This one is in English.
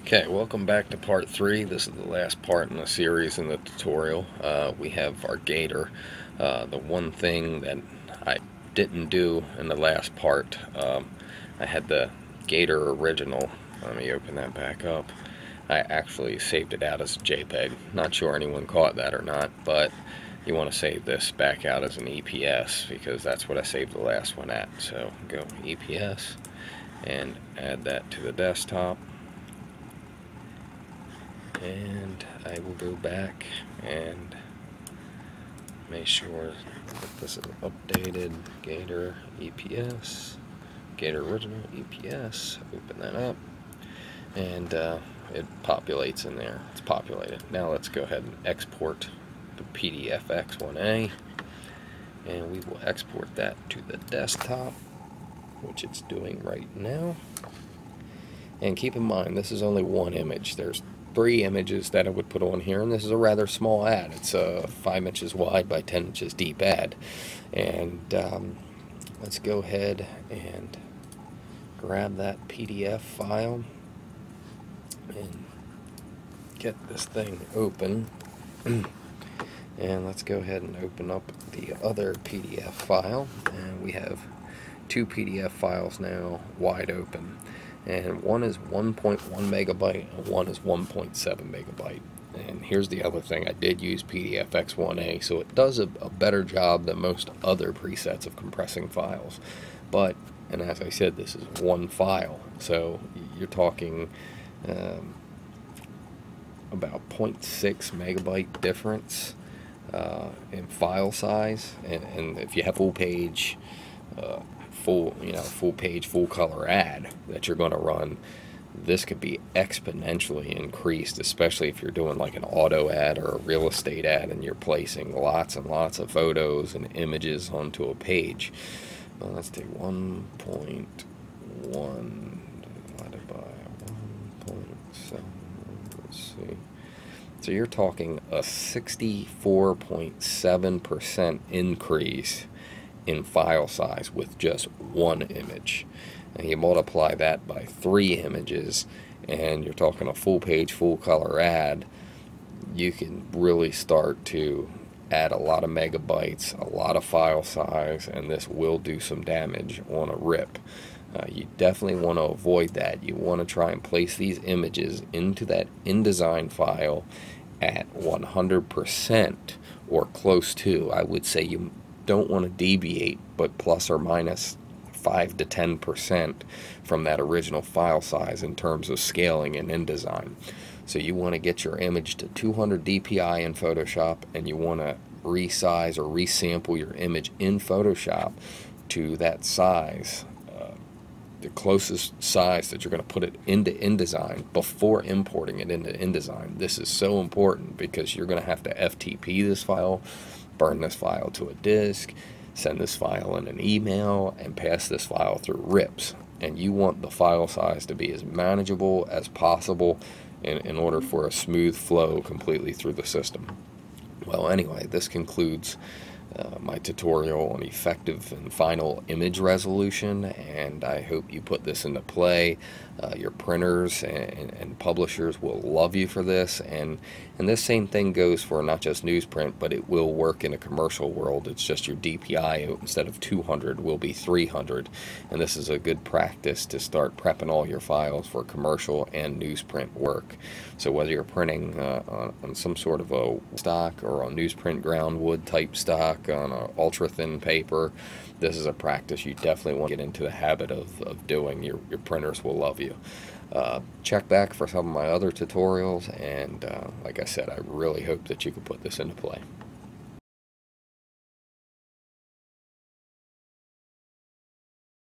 Okay, welcome back to part 3. This is the last part in the series in the tutorial. We have our gator. The one thing that I didn't do in the last part, I had the gator original. Let me open that back up. I actually saved it out as a JPEG. Not sure anyone caught that or not, but you want to save this back out as an EPS because that's what I saved the last one at. So go EPS and add that to the desktop. And I will go back and make sure that this is updated. Gator EPS, Gator original EPS. Open that up, and it populates in there. It's populated. Now let's go ahead and export the PDF X1A, and we will export that to the desktop, which it's doing right now. And keep in mind, this is only one image. There's 3 images that I would put on here, and this is a rather small ad. It's a 5 inches wide by 10 inches deep ad. And let's go ahead and grab that PDF file and get this thing open. And let's go ahead and open up the other PDF file, and we have 2 PDF files now wide open. And one is 1.1 megabyte and one is 1.7 megabyte. And here's the other thing, I did use PDF X1A, so it does a better job than most other presets of compressing files. But, and as I said, this is one file, so you're talking about 0.6 megabyte difference in file size. And if you have full page, full page, full color ad that you're going to run, this could be exponentially increased, especially if you're doing like an auto ad or a real estate ad and you're placing lots and lots of photos and images onto a page. Well, let's take 1.1 divided by 1.7. Let's see. So you're talking a 64.7% increase in file size with just one image. And you multiply that by 3 images, and you're talking a full page, full color ad. You can really start to add a lot of megabytes, a lot of file size, and this will do some damage on a rip. You definitely want to avoid that. You want to try and place these images into that InDesign file at 100% or close to. I would say you don't want to deviate, but plus or minus 5 to 10% from that original file size in terms of scaling in InDesign. So you want to get your image to 200 dpi in Photoshop, and you want to resize or resample your image in Photoshop to that size, the closest size that you're going to put it into InDesign before importing it into InDesign. This is so important because you're going to have to FTP this file, burn this file to a disk, send this file in an email, and pass this file through RIPs. And you want the file size to be as manageable as possible in order for a smooth flow completely through the system. Well, anyway, this concludes my tutorial on effective and final image resolution, and I hope you put this into play. Your printers and publishers will love you for this, and this same thing goes for not just newsprint, but it will work in a commercial world. It's just your DPI, instead of 200, will be 300, and this is a good practice to start prepping all your files for commercial and newsprint work. So whether you're printing on some sort of a stock or on newsprint ground wood type stock on a ultra thin paper, this is a practice you definitely want to get into the habit of doing. Your printers will love you. Check back for some of my other tutorials, and like I said, I really hope that you can put this into play.